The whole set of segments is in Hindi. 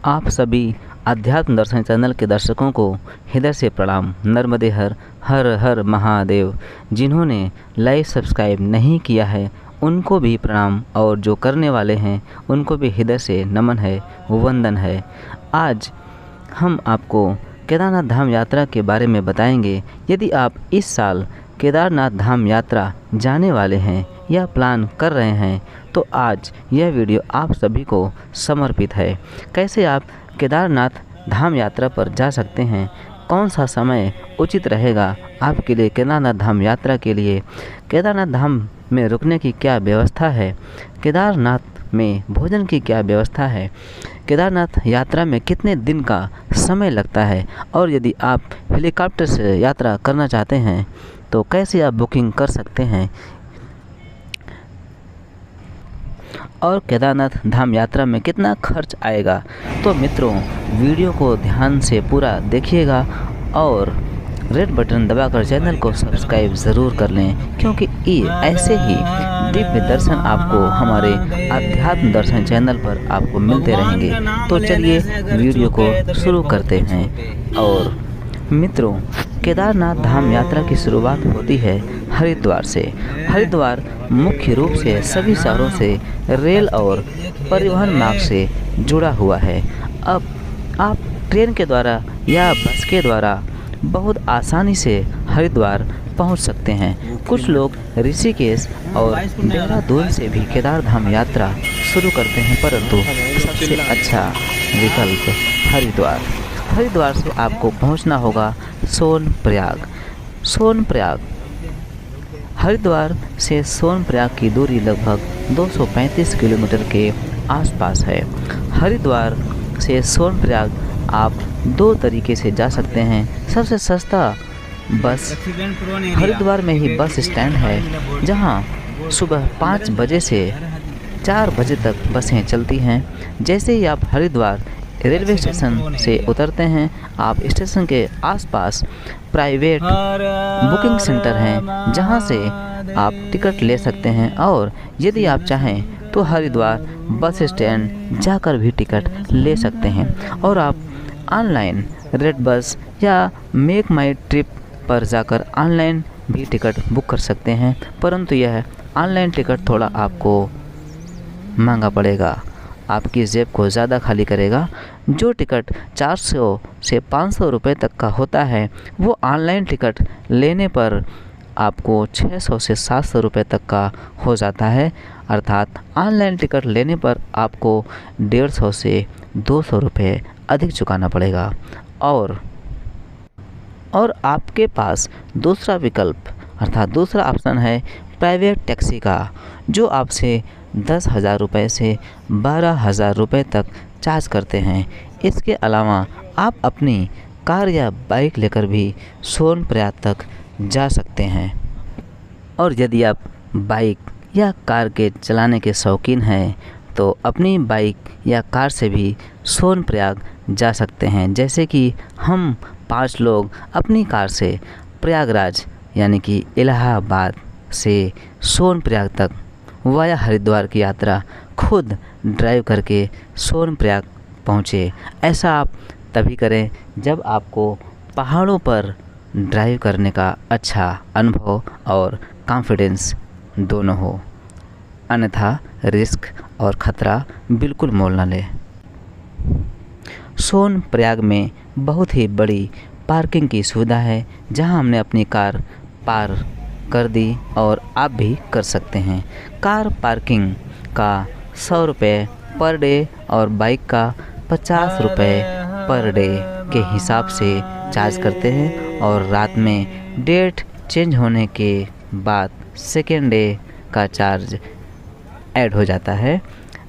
आप सभी अध्यात्म दर्शन चैनल के दर्शकों को हृदय से प्रणाम। नर्मदे हर हर हर महादेव। जिन्होंने लाइक सब्सक्राइब नहीं किया है उनको भी प्रणाम, और जो करने वाले हैं उनको भी हृदय से नमन है, वंदन है। आज हम आपको केदारनाथ धाम यात्रा के बारे में बताएंगे। यदि आप इस साल केदारनाथ धाम यात्रा जाने वाले हैं या प्लान कर रहे हैं तो आज यह वीडियो आप सभी को समर्पित है। कैसे आप केदारनाथ धाम यात्रा पर जा सकते हैं, कौन सा समय उचित रहेगा आपके लिए केदारनाथ धाम यात्रा के लिए, केदारनाथ धाम में रुकने की क्या व्यवस्था है, केदारनाथ में भोजन की क्या व्यवस्था है, केदारनाथ यात्रा में कितने दिन का समय लगता है, और यदि आप हेलीकॉप्टर से यात्रा करना चाहते हैं तो कैसे आप बुकिंग कर सकते हैं, और केदारनाथ धाम यात्रा में कितना खर्च आएगा। तो मित्रों, वीडियो को ध्यान से पूरा देखिएगा और रेड बटन दबाकर चैनल को सब्सक्राइब ज़रूर कर लें, क्योंकि ये ऐसे ही दिव्य दर्शन आपको हमारे अध्यात्म दर्शन चैनल पर आपको मिलते रहेंगे। तो चलिए वीडियो को शुरू करते हैं। और मित्रों, केदारनाथ धाम यात्रा की शुरुआत होती है हरिद्वार से। हरिद्वार मुख्य रूप से सभी शहरों से रेल और परिवहन मार्ग से जुड़ा हुआ है। अब आप ट्रेन के द्वारा या बस के द्वारा बहुत आसानी से हरिद्वार पहुंच सकते हैं। कुछ लोग ऋषिकेश और देहरादून से भी केदारधाम यात्रा शुरू करते हैं, परंतु सबसे अच्छा विकल्प हरिद्वार से आपको पहुंचना होगा सोनप्रयाग। हरिद्वार से सोनप्रयाग की दूरी लगभग 235 किलोमीटर के आसपास है। हरिद्वार से सोनप्रयाग आप दो तरीके से जा सकते हैं। सबसे सस्ता बस हरिद्वार में ही बस स्टैंड है, जहां सुबह 5 बजे से 4 बजे तक बसें चलती हैं। जैसे ही आप हरिद्वार रेलवे स्टेशन से उतरते हैं, आप स्टेशन के आसपास प्राइवेट बुकिंग सेंटर हैं, जहां से आप टिकट ले सकते हैं, और यदि आप चाहें तो हरिद्वार बस स्टैंड जाकर भी टिकट ले सकते हैं। और आप ऑनलाइन रेड बस या मेक माई ट्रिप पर जाकर ऑनलाइन भी टिकट बुक कर सकते हैं, परंतु यह ऑनलाइन टिकट थोड़ा आपको महंगा पड़ेगा, आपकी जेब को ज़्यादा खाली करेगा। जो टिकट 400 से 500 रुपये तक का होता है, वो ऑनलाइन टिकट लेने पर आपको 600 से 700 रुपये तक का हो जाता है। अर्थात ऑनलाइन टिकट लेने पर आपको 150 से 200 रुपये अधिक चुकाना पड़ेगा। और आपके पास दूसरा विकल्प अर्थात दूसरा ऑप्शन है प्राइवेट टैक्सी का, जो आपसे 10,000 रुपये से 12,000 रुपये तक चार्ज करते हैं। इसके अलावा आप अपनी कार या बाइक लेकर भी सोनप्रयाग तक जा सकते हैं। और यदि आप बाइक या कार के चलाने के शौकीन हैं तो अपनी बाइक या कार से भी सोनप्रयाग जा सकते हैं। जैसे कि हम 5 लोग अपनी कार से प्रयागराज यानी कि इलाहाबाद से सोनप्रयाग तक वाया हरिद्वार की यात्रा खुद ड्राइव करके सोनप्रयाग पहुँचे। ऐसा आप तभी करें जब आपको पहाड़ों पर ड्राइव करने का अच्छा अनुभव और कॉन्फिडेंस दोनों हो, अन्यथा रिस्क और ख़तरा बिल्कुल मोल न लें। सोनप्रयाग में बहुत ही बड़ी पार्किंग की सुविधा है, जहां हमने अपनी कार पार कर दी और आप भी कर सकते हैं। कार पार्किंग का 100 रुपये पर डे और बाइक का 50 रुपये पर डे के हिसाब से चार्ज करते हैं, और रात में डेट चेंज होने के बाद सेकेंड डे का चार्ज ऐड हो जाता है।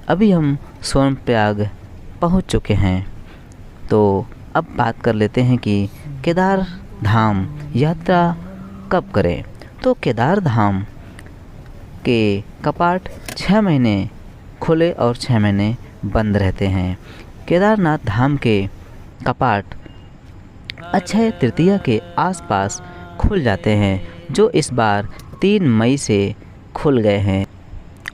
अभी हम सोनप्रयाग पहुंच चुके हैं, तो अब बात कर लेते हैं कि केदारधाम यात्रा कब करें। तो केदारधाम के कपाट 6 महीने खुले और 6 महीने बंद रहते हैं। केदारनाथ धाम के कपाट अक्षय तृतीया के आसपास खुल जाते हैं, जो इस बार 3 मई से खुल गए हैं,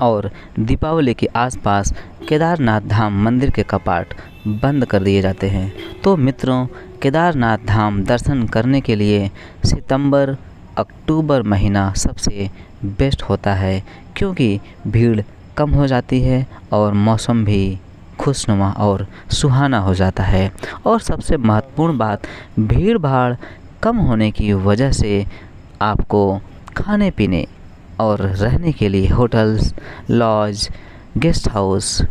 और दीपावली के आसपास केदारनाथ धाम मंदिर के कपाट बंद कर दिए जाते हैं। तो मित्रों, केदारनाथ धाम दर्शन करने के लिए सितंबर अक्टूबर महीना सबसे बेस्ट होता है, क्योंकि भीड़ कम हो जाती है और मौसम भी खुशनुमा और सुहाना हो जाता है। और सबसे महत्वपूर्ण बात, भीड़ भाड़ कम होने की वजह से आपको खाने पीने और रहने के लिए होटल्स, लॉज, गेस्ट हाउस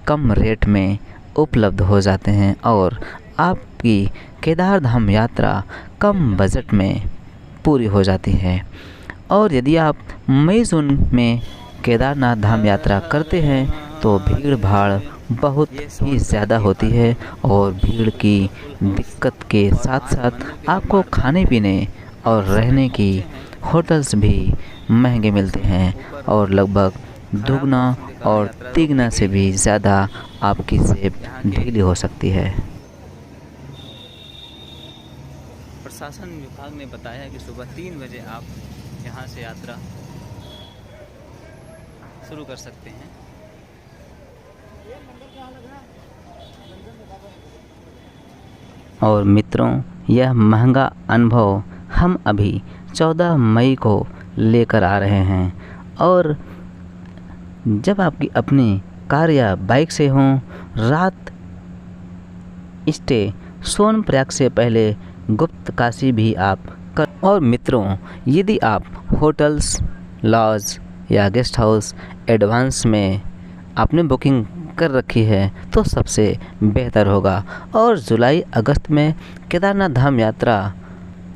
कम रेट में उपलब्ध हो जाते हैं और आपकी केदारधाम यात्रा कम बजट में पूरी हो जाती है। और यदि आप मई जून में केदारनाथ धाम यात्रा करते हैं तो भीड़ भाड़ बहुत ही ज़्यादा होती है और भीड़ की दिक्कत के साथ साथ आपको खाने पीने और रहने की होटल्स भी महंगे मिलते हैं और लगभग दुगना और तिगना से भी ज़्यादा आपकी जेब ढीली हो सकती है। प्रशासन विभाग ने बताया कि सुबह 3 बजे आप यहाँ से यात्रा शुरू कर सकते हैं। और मित्रों, यह महंगा अनुभव हम अभी 14 मई को लेकर आ रहे हैं। और जब आपकी अपनी कार या बाइक से हों, रात स्टे सोनप्रयाग से पहले गुप्त काशी भी आप कर। और मित्रों, यदि आप होटल्स, लॉज या गेस्ट हाउस एडवांस में आपने बुकिंग कर रखी है तो सबसे बेहतर होगा। और जुलाई अगस्त में केदारनाथ धाम यात्रा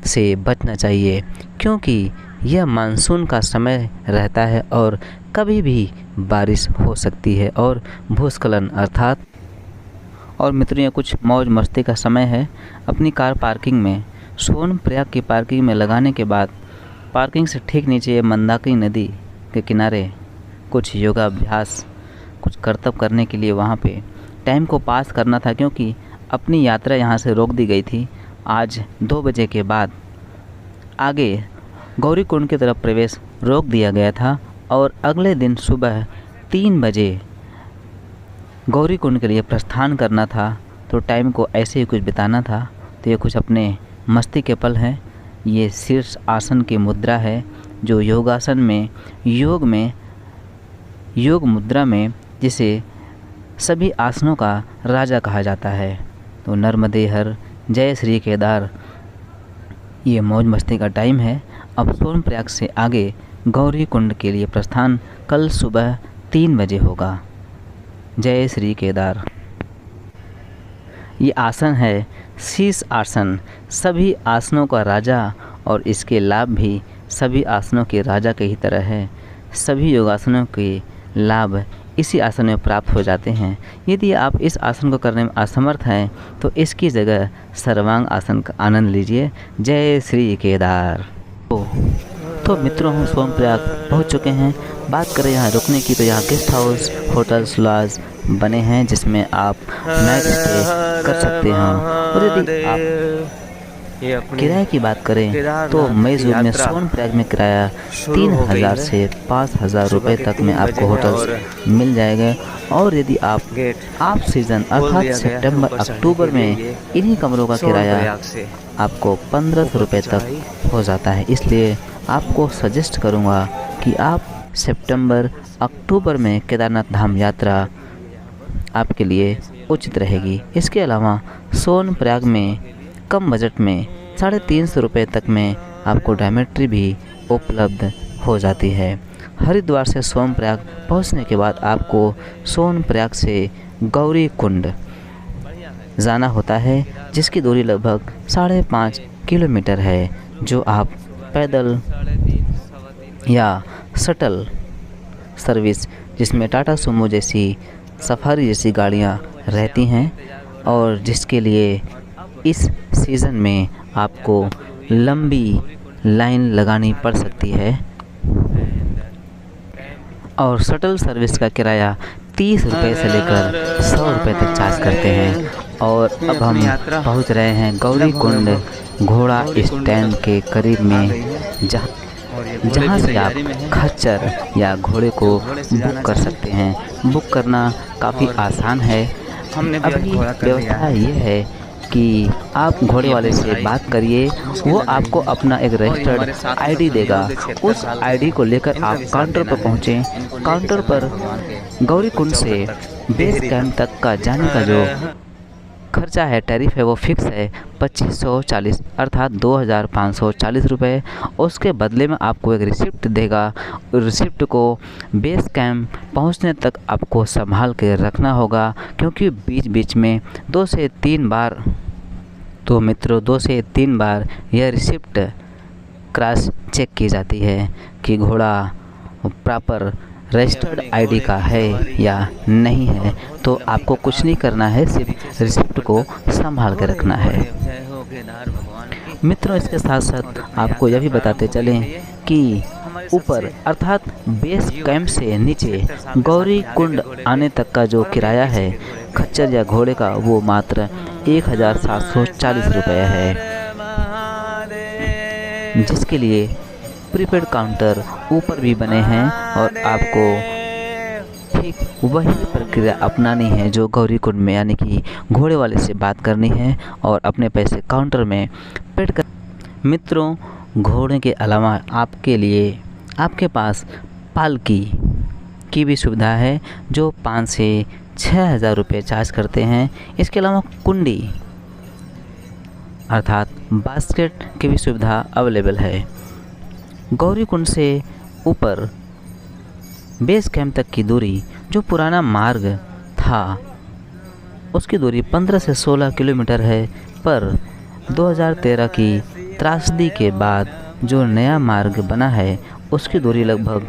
से बचना चाहिए, क्योंकि यह मानसून का समय रहता है और कभी भी बारिश हो सकती है और भूस्खलन अर्थात। और मित्रों, यह कुछ मौज मस्ती का समय है। अपनी कार पार्किंग में सोनप्रयाग की पार्किंग में लगाने के बाद पार्किंग से ठीक नीचे मंदाकिनी नदी के किनारे कुछ योगाभ्यास, कुछ करतब करने के लिए वहाँ पे टाइम को पास करना था, क्योंकि अपनी यात्रा यहाँ से रोक दी गई थी। आज 2 बजे के बाद आगे गौरीकुंड की तरफ प्रवेश रोक दिया गया था और अगले दिन सुबह 3 बजे गौरीकुंड के लिए प्रस्थान करना था। तो टाइम को ऐसे ही कुछ बिताना था। तो ये कुछ अपने मस्ती के पल हैं। ये शीर्ष आसन की मुद्रा है, जो योगासन में योग मुद्रा में जिसे सभी आसनों का राजा कहा जाता है। तो नर्मदे हर, जय श्री केदार, ये मौज मस्ती का टाइम है। अब सोनप्रयाग से आगे गौरीकुंड के लिए प्रस्थान कल सुबह 3 बजे होगा। जय श्री केदार। ये आसन है शीर्ष आसन, सभी आसनों का राजा, और इसके लाभ भी सभी आसनों के राजा के ही तरह है। सभी योगासनों के लाभ इसी आसन में प्राप्त हो जाते हैं। यदि आप इस आसन को करने में असमर्थ हैं तो इसकी जगह सर्वांग आसन का आनंद लीजिए। जय श्री केदार। तो मित्रों, हम सोनप्रयाग पहुंच चुके हैं। बात करें यहाँ रुकने की, तो यहाँ गेस्ट हाउस, होटल्स, लॉज बने हैं जिसमें आप नाइट स्टे कर सकते हैं। और यदि आप किराए की बात करें तो मई जून में सोनप्रयाग में किराया 3000 से 5000 रुपये तक में आपको होटल्स मिल जाएगा। और यदि आप सीज़न अर्थात सितंबर अक्टूबर में इन्हीं कमरों का किराया आपको 1500 रुपये तक हो जाता है। इसलिए आपको सजेस्ट करूँगा कि आप सितंबर अक्टूबर में केदारनाथ धाम यात्रा आपके लिए उचित रहेगी। इसके अलावा सोनप्रयाग में कम बजट में 350 रुपये तक में आपको डॉर्मेट्री भी उपलब्ध हो जाती है। हरिद्वार से सोनप्रयाग पहुंचने के बाद आपको सोनप्रयाग से गौरीकुंड जाना होता है, जिसकी दूरी लगभग 5.5 किलोमीटर है, जो आप पैदल या शटल सर्विस, जिसमें टाटा सुमो जैसी सफारी जैसी गाड़ियां रहती हैं, और जिसके लिए इस सीज़न में आपको लंबी लाइन लगानी पड़ सकती है। और शटल सर्विस का किराया 30 रुपये से लेकर 100 रुपये तक चार्ज करते हैं। और अब हम पहुंच रहे हैं गौरीकुंड घोड़ा स्टैंड के करीब में, जहां से आप खच्चर या घोड़े को बुक कर सकते हैं। बुक करना काफ़ी आसान है हमने भी अभी घोड़ा कर लिया व्यवस्था है। ये है कि आप घोड़े वाले से बात करिए, वो आपको अपना एक रजिस्टर्ड आईडी देगा। उस आईडी को लेकर आप काउंटर पर पहुँचें। काउंटर पर गौरीकुंड से बेस कैंप तक का जाने का जो खर्चा है, टैरिफ है, वो फिक्स है 2540 अर्थात 2540 रुपये। उसके बदले में आपको एक रिसिप्ट देगा। रिसिप्ट को बेस कैंप पहुंचने तक आपको संभाल के रखना होगा, क्योंकि बीच बीच में 2 से 3 बार, तो मित्रों 2 से 3 बार यह रिसिप्ट क्रॉस चेक की जाती है कि घोड़ा प्रॉपर रजिस्टर्ड आईडी का है या नहीं है। तो आपको कुछ नहीं करना है, सिर्फ रिसिप्ट को संभाल के रखना है। मित्रों, इसके साथ साथ आपको यह भी बताते चलें कि ऊपर अर्थात बेस कैंप से नीचे गौरी कुंड आने तक का जो किराया है खच्चर या घोड़े का, वो मात्र 1740 रुपये है, जिसके लिए प्रीपेड काउंटर ऊपर भी बने हैं और आपको ठीक वही प्रक्रिया अपनानी है जो गौरीकुंड में, यानी कि घोड़े वाले से बात करनी है और अपने पैसे काउंटर में पेड कर। मित्रों, घोड़े के अलावा आपके लिए आपके पास पालकी की भी सुविधा है, जो 5 से 6,000 रुपये चार्ज करते हैं। इसके अलावा कुंडी अर्थात बास्केट की भी सुविधा अवेलेबल है। गौरीकुंड से ऊपर बेस कैंप तक की दूरी, जो पुराना मार्ग था, उसकी दूरी 15 से 16 किलोमीटर है, पर 2013 की त्रासदी के बाद जो नया मार्ग बना है उसकी दूरी लगभग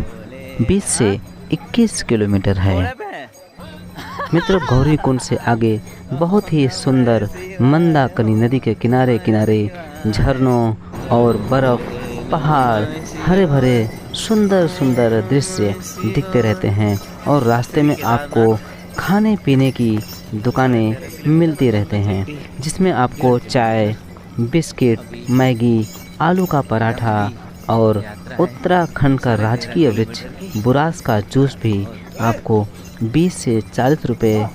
20 से 21 किलोमीटर है। मित्रों, गौरीकुंड से आगे बहुत ही सुंदर मंदाकिनी नदी के किनारे किनारे झरनों और बर्फ़, पहाड़, हरे भरे सुंदर सुंदर दृश्य दिखते रहते हैं और रास्ते में आपको खाने पीने की दुकानें मिलती रहते हैं, जिसमें आपको चाय, बिस्किट, मैगी, आलू का पराठा और उत्तराखंड का राजकीय वृक्ष बुरास का जूस भी आपको 20 से 40 रुपये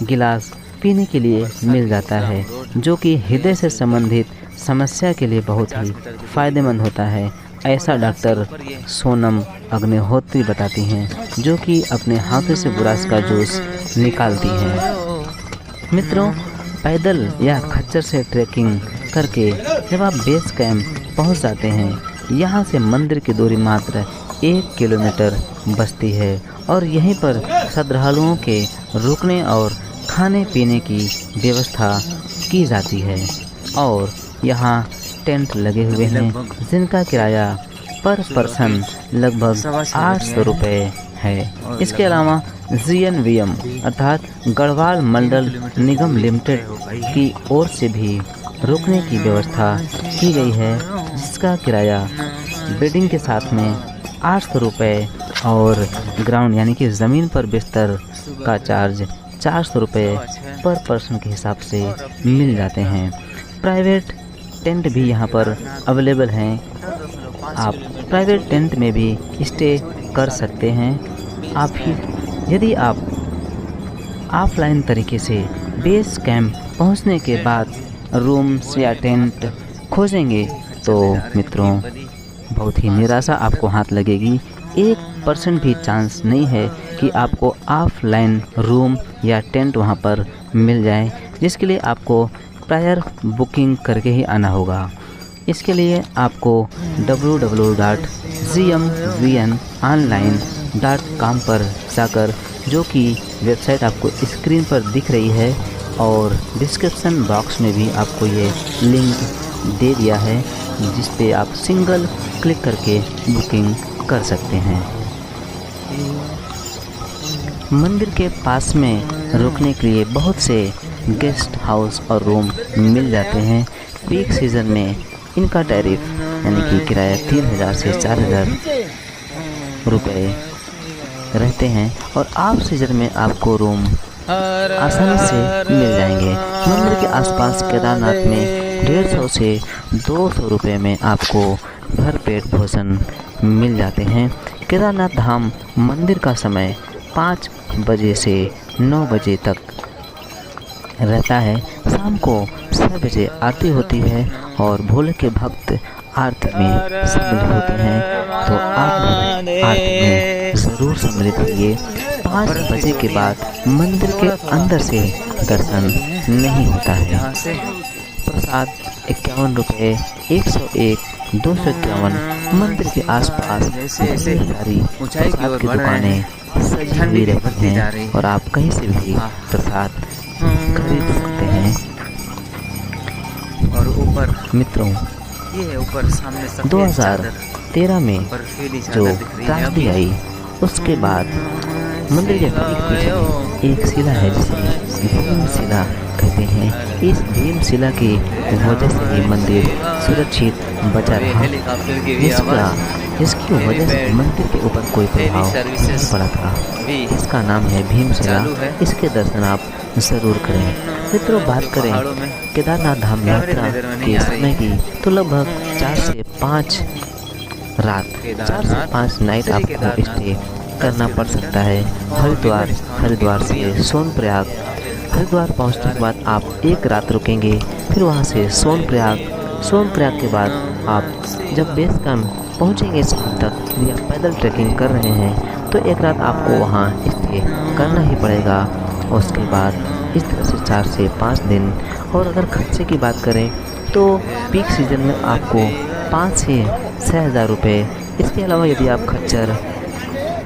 गिलास पीने के लिए मिल जाता है, जो कि हृदय से संबंधित समस्या के लिए बहुत ही फ़ायदेमंद होता है। ऐसा डॉक्टर सोनम अग्निहोत्री बताती हैं, जो कि अपने हाथों से बुरास का जूस निकालती हैं। मित्रों, पैदल या खच्चर से ट्रैकिंग करके जब आप बेस कैंप पहुंच जाते हैं, यहां से मंदिर की दूरी मात्र 1 किलोमीटर बचती है और यहीं पर श्रद्धालुओं के रुकने और खाने पीने की व्यवस्था की जाती है और यहाँ टेंट लगे हुए हैं, जिनका किराया पर पर्सन लगभग 800 रुपये है। इसके अलावा GNVM अर्थात गढ़वाल मंडल निगम लिमिटेड की ओर से भी रुकने की व्यवस्था की गई है, जिसका किराया बेडिंग के साथ में 800 रुपये और ग्राउंड यानी कि ज़मीन पर बिस्तर का चार्ज 400 रुपये पर पर्सन के हिसाब से मिल जाते हैं। प्राइवेट टेंट भी यहाँ पर अवेलेबल हैं, आप प्राइवेट टेंट में भी स्टे कर सकते हैं। आप ही यदि आप ऑफलाइन तरीके से बेस कैंप पहुँचने के बाद रूम्स या टेंट खोजेंगे तो मित्रों बहुत ही निराशा आपको हाथ लगेगी। 1% भी चांस नहीं है कि आपको ऑफलाइन रूम या टेंट वहाँ पर मिल जाए, जिसके लिए आपको प्रायर बुकिंग करके ही आना होगा। इसके लिए आपको www.gmvnonline.com पर जाकर, जो कि वेबसाइट आपको स्क्रीन पर दिख रही है और डिस्क्रिप्शन बॉक्स में भी आपको ये लिंक दे दिया है, जिस पे आप सिंगल क्लिक करके बुकिंग कर सकते हैं। मंदिर के पास में रुकने के लिए बहुत से गेस्ट हाउस और रूम मिल जाते हैं। पीक सीज़न में इनका टैरिफ यानी कि किराया 3000 से 4000 रुपये रहते हैं और ऑफ सीज़न में आपको रूम आसानी से मिल जाएंगे। मंदिर के आसपास केदारनाथ में 150 से 200 रुपये में आपको भरपेट भोजन मिल जाते हैं। केदारनाथ धाम मंदिर का समय 5 बजे से 9 बजे तक रहता है। शाम को 6 बजे आरती होती है और भोले के भक्त आरती में सम्मिलित होते हैं। तो आप भी आरती में ज़रूर सम्मिलित होइए। 5 बजे के बाद मंदिर के अंदर से दर्शन नहीं होता है। यहाँ से प्रसाद 51 रुपये, 101, 251। मंदिर के आसपास जैसे सारी ऊंचाई की प्रसाद ओर की बढ़ रहे दुकानें सजी हुई ठंडी रहती बढ़ती जा हैं रही और आप कहीं से भी प्रसाद खरीद सकते हैं। और ऊपर मित्रों, ये है ऊपर सामने सफेद चादर 2013 में बर्फीली जो चादर दिख रही है त्रासदी अभी। आई, उसके बाद मंदिर के ठीक पीछे एक शिला है जिसे भीम शिला कहते हैं। इस भीम शिला की वजह से ये मंदिर सुरक्षित बचा और ये रहा। हेलीकॉप्टर की भी आवाज़। इसकी वजह से मंदिर के ऊपर कोई प्रभाव नहीं पड़ा था। भी इसका नाम है भीमशिला। चालू है। इसके दर्शन आप जरूर करें। मित्रों, बात करें पहाड़ों में केदारनाथ धाम कैमरे यात्रा नजर में नहीं के आ रही। समय की, तो लगभग 4 से 5 रात, 4 से 5 नाइट आपको स्टे करना पड़ सकता है। हरिद्वार से सोनप्रयाग। हरिद्वार पहुंचने के बाद आप 1 रात रुकेंगे, फिर वहां से सोनप्रयाग के बाद आप जब बेस कैंप पहुंचेंगे शाम तक, या पैदल ट्रैकिंग कर रहे हैं तो 1 रात आपको वहां स्टे करना ही पड़ेगा। उसके बाद इस तरह से 4 से 5 दिन। और अगर खर्चे की बात करें तो पीक सीजन में आपको 5 से 6 हज़ार रुपये। इसके अलावा यदि आप खच्चर,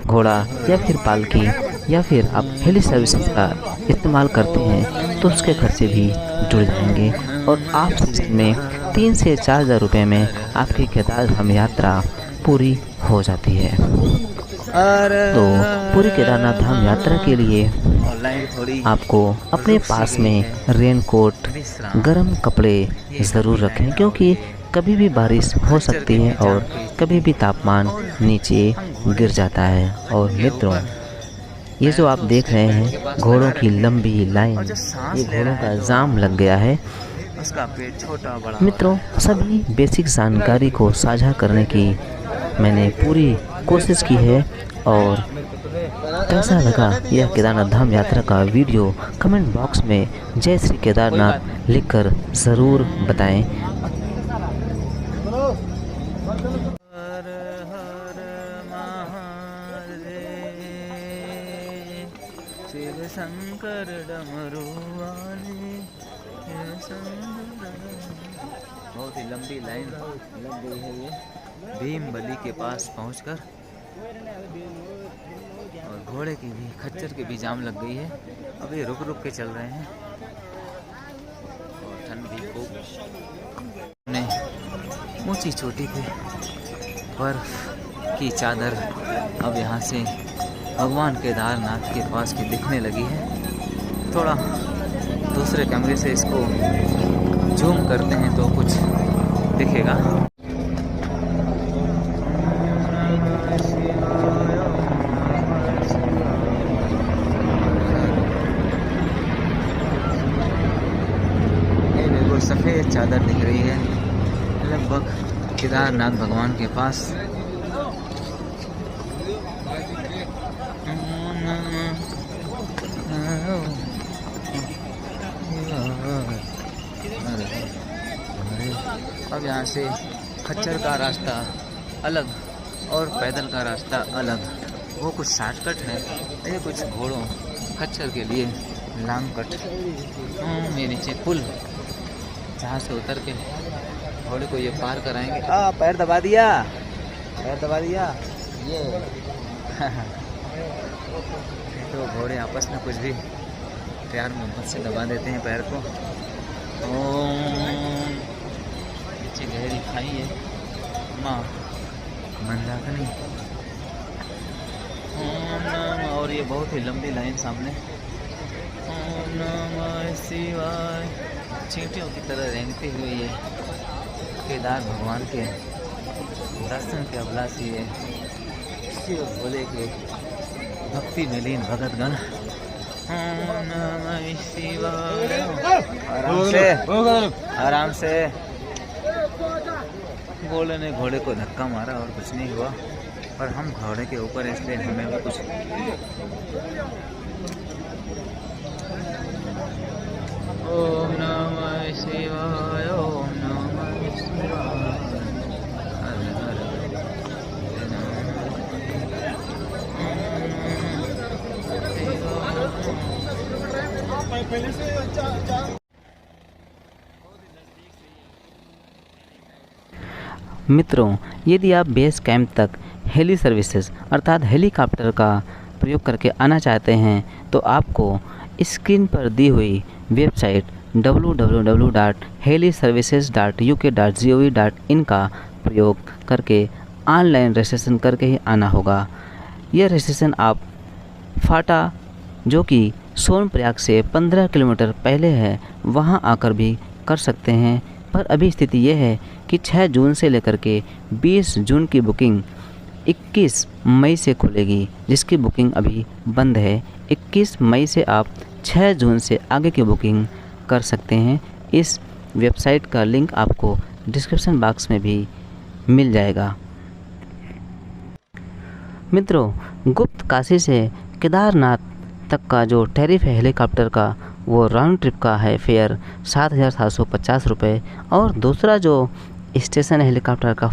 घोड़ा या फिर पालकी या फिर आप हेली सर्विसेज का इस्तेमाल करते हैं तो उसके खर्चे भी जुड़ जाएंगे। और आप सीजन में 3 से 4 हज़ार रुपये में आपकी केदारधाम यात्रा पूरी हो जाती है। तो पूरी केदारनाथ धाम यात्रा के लिए आपको अपने पास में रेनकोट, गर्म कपड़े ज़रूर रखें, क्योंकि कभी भी बारिश हो सकती है और कभी भी तापमान नीचे गिर जाता है। और मित्रों, ये जो आप देख रहे हैं घोड़ों की लंबी लाइन, ये घोड़ों का जाम लग गया है। उसका पेट छोटा बड़ा। मित्रों, सभी बेसिक जानकारी को साझा करने की मैंने पूरी कोशिश की है। और कैसा लगा यह केदारनाथ धाम यात्रा का वीडियो, कमेंट बॉक्स में जय श्री केदारनाथ लिखकर ज़रूर बताएं। हर हर महादेव, शिव शंकर डमरू वाले, बहुत ही लंबी लाइन लग गई है ये भीम बली के पास पहुंचकर। और घोड़े की भी, खच्चर की भी जाम लग गई है। अब ये रुक रुक के चल रहे हैं और ठंड भी खूब। ऊंची चोटी पे बर्फ की चादर अब यहाँ से भगवान केदारनाथ के पास की दिखने लगी है। थोड़ा दूसरे कैमरे से इसको जूम करते हैं तो कुछ दिखेगा। ये बिल्कुल सफ़ेद चादर दिख रही है लगभग केदारनाथ भगवान के पास। अब यहाँ से खच्चर का रास्ता अलग और पैदल का रास्ता अलग। वो कुछ शॉर्टकट है, ये कुछ घोड़ों खच्चर के लिए लॉन्ग कट। ये नीचे पुल, जहाँ से उतर के घोड़े को ये पार कराएंगे। पैर दबा दिया, पैर दबा दिया ये। तो घोड़े आपस में कुछ भी प्यार मोहब्बत से दबा देते हैं पैर को। नीचे गहरी खाई है, माँ मंदाकिनी। और ये बहुत ही लंबी लाइन सामने। ओम नमः शिवाय। चींटियों की तरह रेंगते हुए ये केदार भगवान के दर्शन के अभिलाषी है शिव भोले के भक्ति में लीन भगतगण। ओम नमः शिवाय। आराम से, आराम से। घोड़े ने घोड़े को धक्का मारा और कुछ नहीं हुआ, पर हम घोड़े के ऊपर इसलिए हमें भी कुछ ओम नमः शिवाय, ओम नमः शिवाय, हर हर पहले से मित्रों, यदि आप बेस कैंप तक हेली सर्विसेज अर्थात हेलीकॉप्टर का प्रयोग करके आना चाहते हैं तो आपको स्क्रीन पर दी हुई वेबसाइट www.heliservices.uk.gov.in का प्रयोग करके ऑनलाइन रजिस्ट्रेशन करके ही आना होगा। यह रजिस्ट्रेशन आप फाटा जो कि सोनप्रयाग से 15 किलोमीटर पहले है वहां आकर भी कर सकते हैं, पर अभी स्थिति यह है कि 6 जून से लेकर के 20 जून की बुकिंग 21 मई से खुलेगी, जिसकी बुकिंग अभी बंद है। 21 मई से आप 6 जून से आगे की बुकिंग कर सकते हैं। इस वेबसाइट का लिंक आपको डिस्क्रिप्शन बॉक्स में भी मिल जाएगा। मित्रों, गुप्त काशी से केदारनाथ तक का जो टैरिफ है हेलीकॉप्टर का, वो राउंड ट्रिप का है फेयर 7,750 रुपये, और दूसरा जो स्टेशन है हेलीकॉप्टर का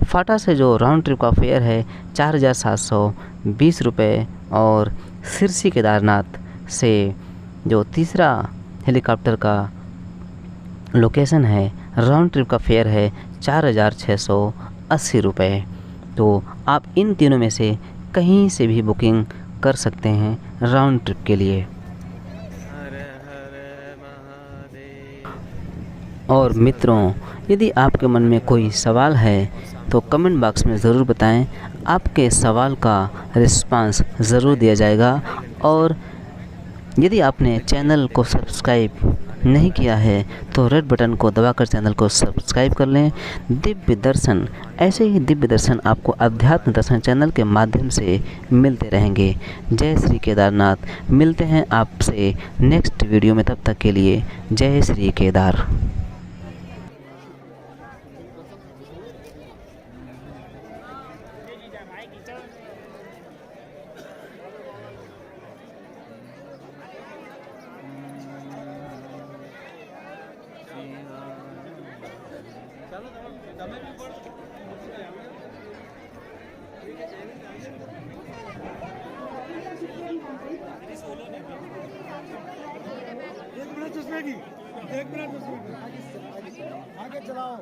फाटा से जो राउंड ट्रिप का फेयर है 4,720 रुपये, और सिरसी केदारनाथ से जो तीसरा हेलीकॉप्टर का लोकेशन है राउंड ट्रिप का फेयर है 4,680 रुपये। तो आप इन तीनों में से कहीं से भी बुकिंग कर सकते हैं राउंड ट्रिप के लिए। और मित्रों, यदि आपके मन में कोई सवाल है तो कमेंट बॉक्स में ज़रूर बताएं, आपके सवाल का रिस्पांस ज़रूर दिया जाएगा। और यदि आपने चैनल को सब्सक्राइब नहीं किया है तो रेड बटन को दबाकर चैनल को सब्सक्राइब कर लें। दिव्य दर्शन, ऐसे ही दिव्य दर्शन आपको अध्यात्म दर्शन चैनल के माध्यम से मिलते रहेंगे। जय श्री केदारनाथ। मिलते हैं आपसे नेक्स्ट वीडियो में, तब तक के लिए जय श्री केदार। एक मिनट आगे चलाओ।